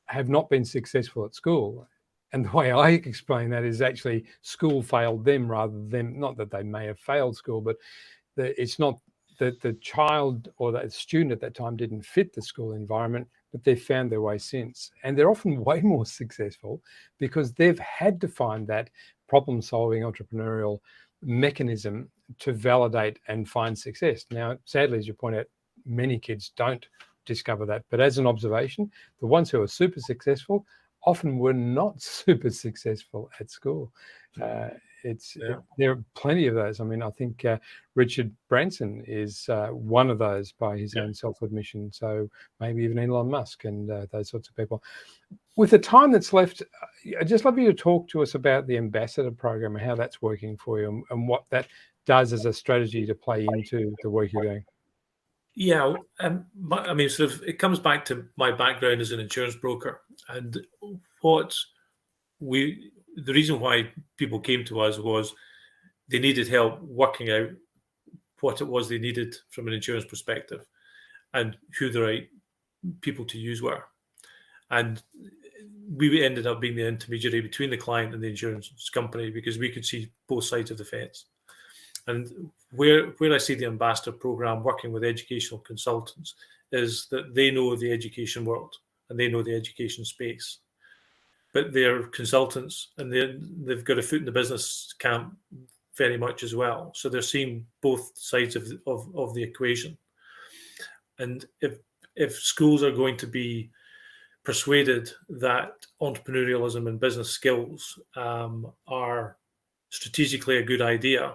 Speaker 1: have not been successful at school. And the way I explain that is actually school failed them rather than, not that they may have failed school, but it's not that the child or the student at that time didn't fit the school environment, but they've found their way since. And they're often way more successful because they've had to find that problem-solving entrepreneurial mechanism to validate and find success. Now, sadly, as you point out, many kids don't discover that. But as an observation, the ones who are super successful often were not super successful at school. There are plenty of those. I mean, I think Richard Branson is one of those by his own self-admission. So maybe even Elon Musk and those sorts of people. With the time that's left, I'd just love you to talk to us about the ambassador program and how that's working for you and what that does as a strategy to play into the work you're doing.
Speaker 3: Yeah, I mean, sort of, it comes back to my background as an insurance broker, and the reason why people came to us was they needed help working out what it was they needed from an insurance perspective and who the right people to use were. And we ended up being the intermediary between the client and the insurance company because we could see both sides of the fence. And where I see the ambassador program working with educational consultants is that they know the education world and they know the education space, but they're consultants and they've got a foot in the business camp very much as well. So they're seeing both sides of the equation. And if schools are going to be persuaded that entrepreneurialism and business skills are strategically a good idea,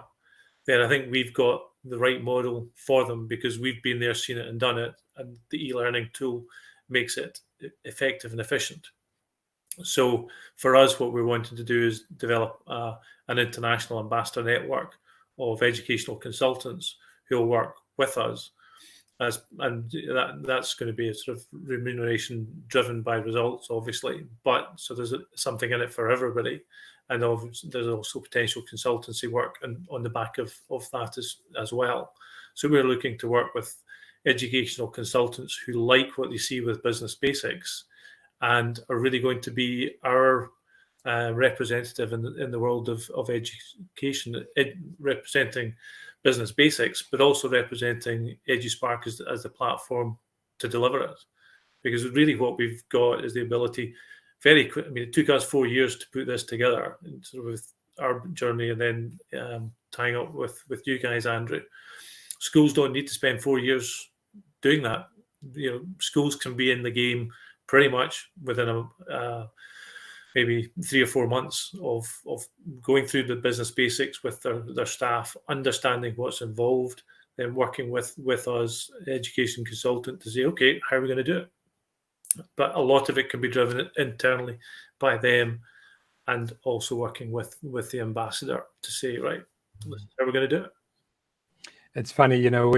Speaker 3: then I think we've got the right model for them because we've been there, seen it and done it, and the e-learning tool makes it effective and efficient. So for us, what we're wanting to do is develop an international ambassador network of educational consultants who will work with us. And that's going to be a sort of remuneration driven by results, obviously. But so there's something in it for everybody. And there's also potential consultancy work and on the back of that as well. So we're looking to work with educational consultants who like what they see with business basics and are really going to be our representative in the world of education, representing business basics, but also representing EduSpark as the platform to deliver it. Because really what we've got is the ability very quick. I mean, it took us 4 years to put this together, sort of with our journey and then tying up with you guys, Andrew. Schools don't need to spend 4 years doing that. You know, schools can be in the game pretty much within maybe 3 or 4 months of going through the business basics with their staff, understanding what's involved, then working with us, education consultant, to say, okay, how are we going to do it? But a lot of it can be driven internally by them and also working with the ambassador to say, right, how are we going to do it?
Speaker 1: It's funny, you know,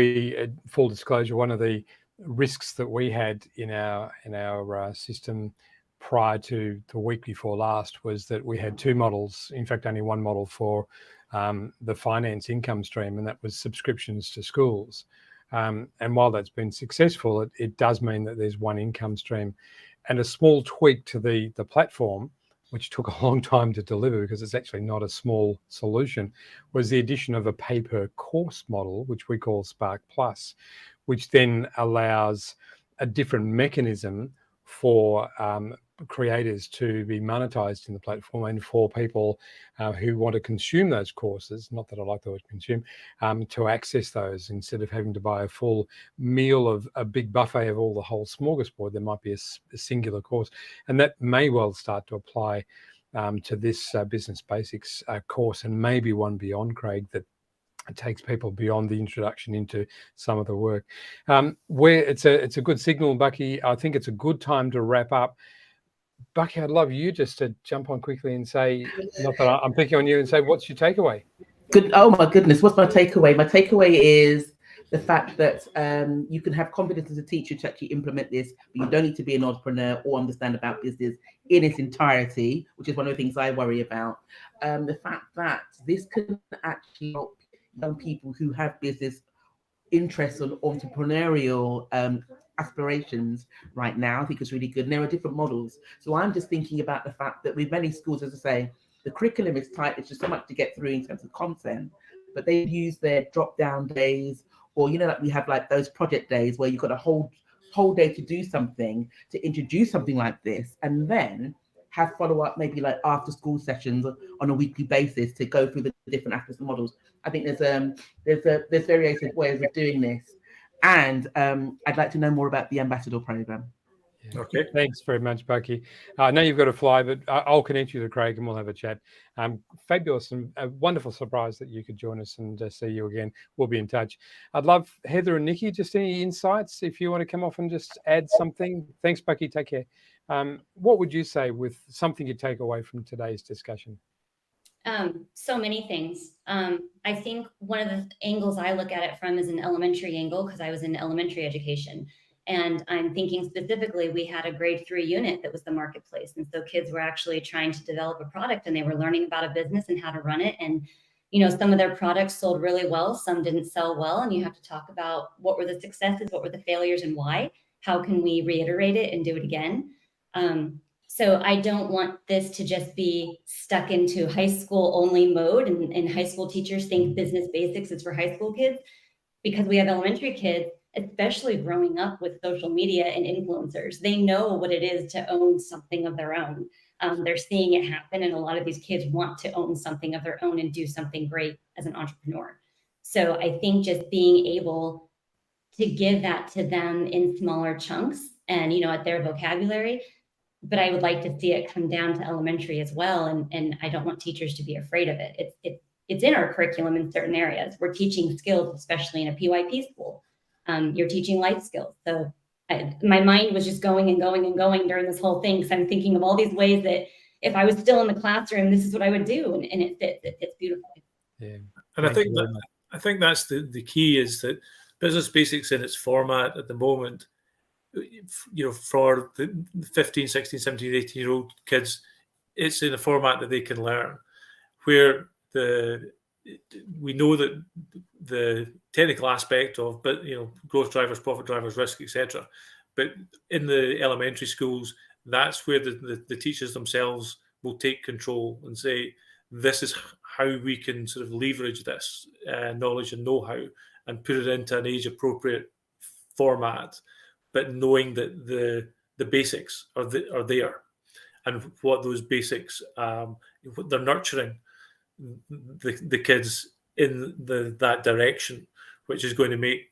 Speaker 1: full disclosure, one of the risks that we had in our system prior to the week before last was that we had two models, in fact, only one model for the finance income stream, and that was subscriptions to schools. And while that's been successful, it does mean that there's one income stream. And a small tweak to the platform, which took a long time to deliver because it's actually not a small solution, was the addition of a pay-per-course model, which we call Spark Plus, which then allows a different mechanism for creators to be monetized in the platform and for people who want to consume those courses, not that I like the word consume, to access those instead of having to buy a full meal of a big buffet of all the whole smorgasbord. There might be a singular course, and that may well start to apply to this business basics course, and maybe one beyond, Craig, that it takes people beyond the introduction into some of the work. Where it's a good signal, Bucky. I think it's a good time to wrap up. Bucky, I'd love you just to jump on quickly and say, not that I'm picking on you, and say, what's your takeaway?
Speaker 4: Good. Oh my goodness, what's my takeaway? My takeaway is the fact that you can have confidence as a teacher to actually implement this, but you don't need to be an entrepreneur or understand about business in its entirety, which is one of the things I worry about. The fact that this can actually help young people who have business interests or entrepreneurial aspirations right now, I think is really good. And there are different models. So I'm just thinking about the fact that with many schools, as I say, the curriculum is tight. It's just so much to get through in terms of content, but they use their drop-down days, or, you know, like we have like those project days where you've got a whole day to do something, to introduce something like this, and then have follow-up, maybe like after school sessions on a weekly basis to go through the different aspects and models. I think there's various ways of doing this. And I'd like to know more about the ambassador program.
Speaker 1: Yeah. Okay. Thanks very much, Bucky. I know you've got to fly, but I'll connect you to Craig and we'll have a chat. Fabulous and a wonderful surprise that you could join us and see you again. We'll be in touch. I'd love Heather and Nikki, just any insights if you want to come off and just add something. Thanks, Bucky. Take care. What would you say with something you take away from today's discussion?
Speaker 2: So many things. I think one of the angles I look at it from is an elementary angle, because I was in elementary education. And I'm thinking specifically, we had a grade 3 unit that was the marketplace. And so kids were actually trying to develop a product, and they were learning about a business and how to run it. And some of their products sold really well, some didn't sell well, and you have to talk about what were the successes, what were the failures, and why. How can we reiterate it and do it again? So I don't want this to just be stuck into high school only mode, and high school teachers think business basics is for high school kids, because we have elementary kids, especially growing up with social media and influencers. They know what it is to own something of their own. They're seeing it happen, and a lot of these kids want to own something of their own and do something great as an entrepreneur. So I think just being able to give that to them in smaller chunks and, at their vocabulary. But I would like to see it come down to elementary as well. And I don't want teachers to be afraid of it. It's in our curriculum in certain areas. We're teaching skills, especially in a PYP school. You're teaching life skills. So my mind was just going and going and going during this whole thing. So I'm thinking of all these ways that if I was still in the classroom, this is what I would do. And it fits beautifully.
Speaker 1: Yeah.
Speaker 3: And I think that's the key, is that Business Basics in its format at the moment, for the 15, 16, 17, 18-year-old kids, it's in a format that they can learn, where we know that the technical aspect of, but growth drivers, profit drivers, risk, etc. But in the elementary schools, that's where the teachers themselves will take control and say, this is how we can sort of leverage this knowledge and know-how and put it into an age-appropriate format, but knowing that the basics are there, and what those basics, they're nurturing the kids in that direction, which is going to make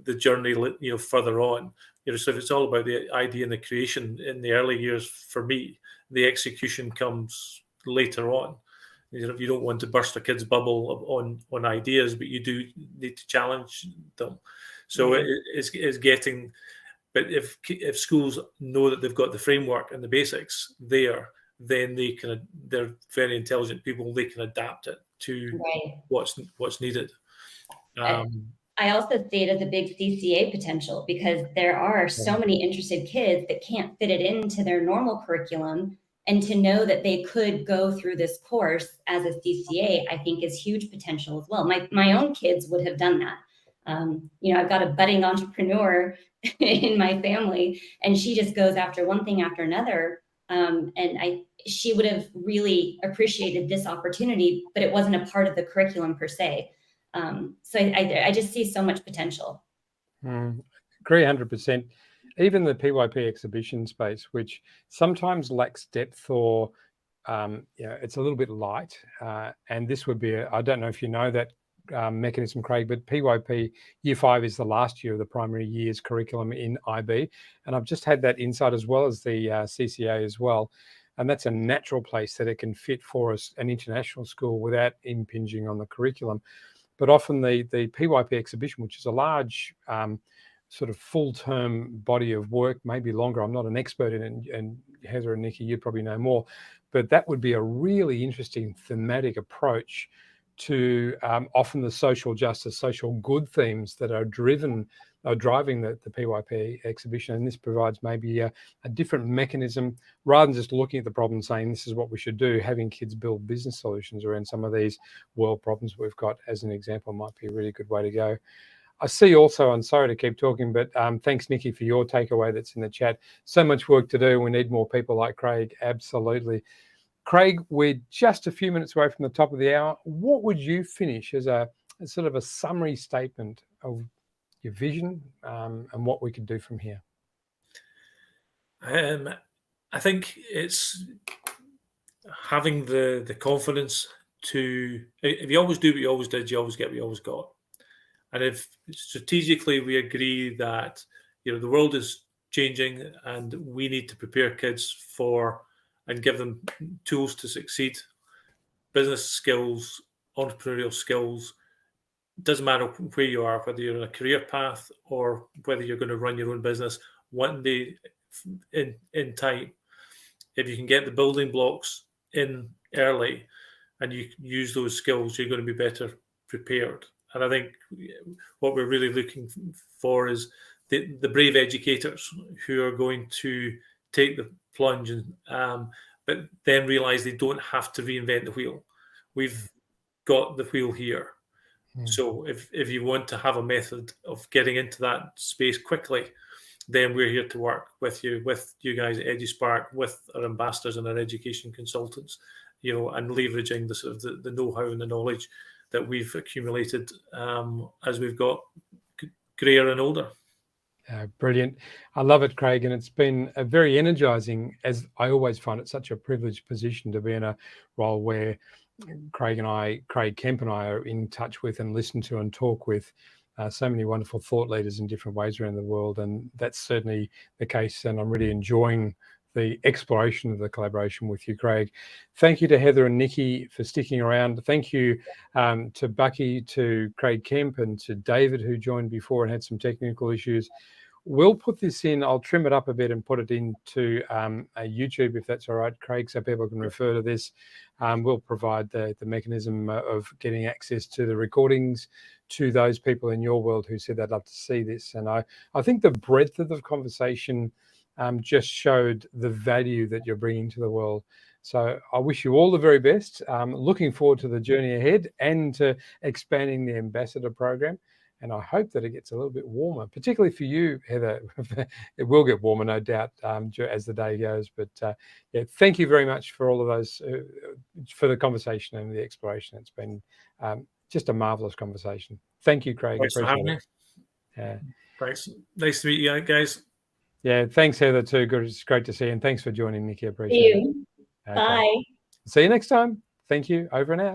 Speaker 3: the journey further on. So if it's all about the idea and the creation in the early years, for me, the execution comes later on. If you don't want to burst a kid's bubble on ideas, but you do need to challenge them. So it's getting. But if schools know that they've got the framework and the basics there, then they're very intelligent people. They can adapt it to what's needed.
Speaker 2: I also see it as a big CCA potential, because there are so many interested kids that can't fit it into their normal curriculum. And to know that they could go through this course as a CCA, I think is huge potential as well. My own kids would have done that. I've got a budding entrepreneur in my family, and she just goes after one thing after another. She would have really appreciated this opportunity, but it wasn't a part of the curriculum per se. So I just see so much potential.
Speaker 1: Agree 100%. Even the PYP exhibition space, which sometimes lacks depth, or it's a little bit light. And this would be, I don't know if you know that mechanism, Craig, but PYP Year 5 is the last year of the primary year's curriculum in IB. And I've just had that insight, as well as the CCA as well. And that's a natural place that it can fit for us, an international school, without impinging on the curriculum. But often the PYP exhibition, which is a large sort of full-term body of work, maybe longer. I'm not an expert in it, and Heather and Nikki, you probably know more, but that would be a really interesting thematic approach to often the social justice, social good themes that are driving the PYP exhibition. And this provides maybe a different mechanism, rather than just looking at the problem and saying this is what we should do. Having kids build business solutions around some of these world problems we've got, as an example, might be a really good way to go. I see also, I'm sorry to keep talking, but thanks, Nikki, for your takeaway that's in the chat. So much work to do. We need more people like Craig. Absolutely. Craig, we're just a few minutes away from the top of the hour. What would you finish as a sort of a summary statement of your vision and what we could do from here?
Speaker 3: I think it's having the confidence to, if you always do what you always did, you always get what you always got. And if strategically we agree that the world is changing and we need to prepare kids for and give them tools to succeed, business skills, entrepreneurial skills, doesn't matter where you are, whether you're in a career path or whether you're going to run your own business one day in time, if you can get the building blocks in early and you use those skills, you're going to be better prepared. And I think what we're really looking for is the brave educators who are going to take the plunge, but then realize they don't have to reinvent the wheel. We've got the wheel here.
Speaker 1: Mm.
Speaker 3: So if you want to have a method of getting into that space quickly, then we're here to work with you guys at EduSpark, with our ambassadors and our education consultants, and leveraging the sort of the know-how and the knowledge that we've accumulated as we've got grayer and older.
Speaker 1: Brilliant. I love it, Craig. And it's been a very energizing, as I always find it such a privileged position to be in a role where Craig Kemp and I are in touch with and listen to and talk with so many wonderful thought leaders in different ways around the world. And that's certainly the case. And I'm really enjoying the exploration of the collaboration with you, Craig. Thank you to Heather and Nikki for sticking around. Thank you to Bucky, to Craig Kemp, and to David, who joined before and had some technical issues. We'll put this in, I'll trim it up a bit and put it into a YouTube, if that's all right, Craig, so people can refer to this. We'll provide the mechanism of getting access to the recordings to those people in your world who said they'd love to see this. And I think the breadth of the conversation just showed the value that you're bringing to the world. So I wish you all the very best. Looking forward to the journey ahead and to expanding the ambassador program. And I hope that it gets a little bit warmer, particularly for you, Heather. It will get warmer, no doubt, as the day goes. But yeah, thank you very much for all of those, for the conversation and the exploration. It's been just a marvelous conversation. Thank you, Craig.
Speaker 3: Thanks for having me.
Speaker 1: Yeah.
Speaker 3: Thanks. Nice to meet you guys.
Speaker 1: Yeah, thanks, Heather, too. Good. It's great to see you. And thanks for joining, Nikki. I appreciate it.
Speaker 2: See you. Okay. Bye.
Speaker 1: See you next time. Thank you. Over and out.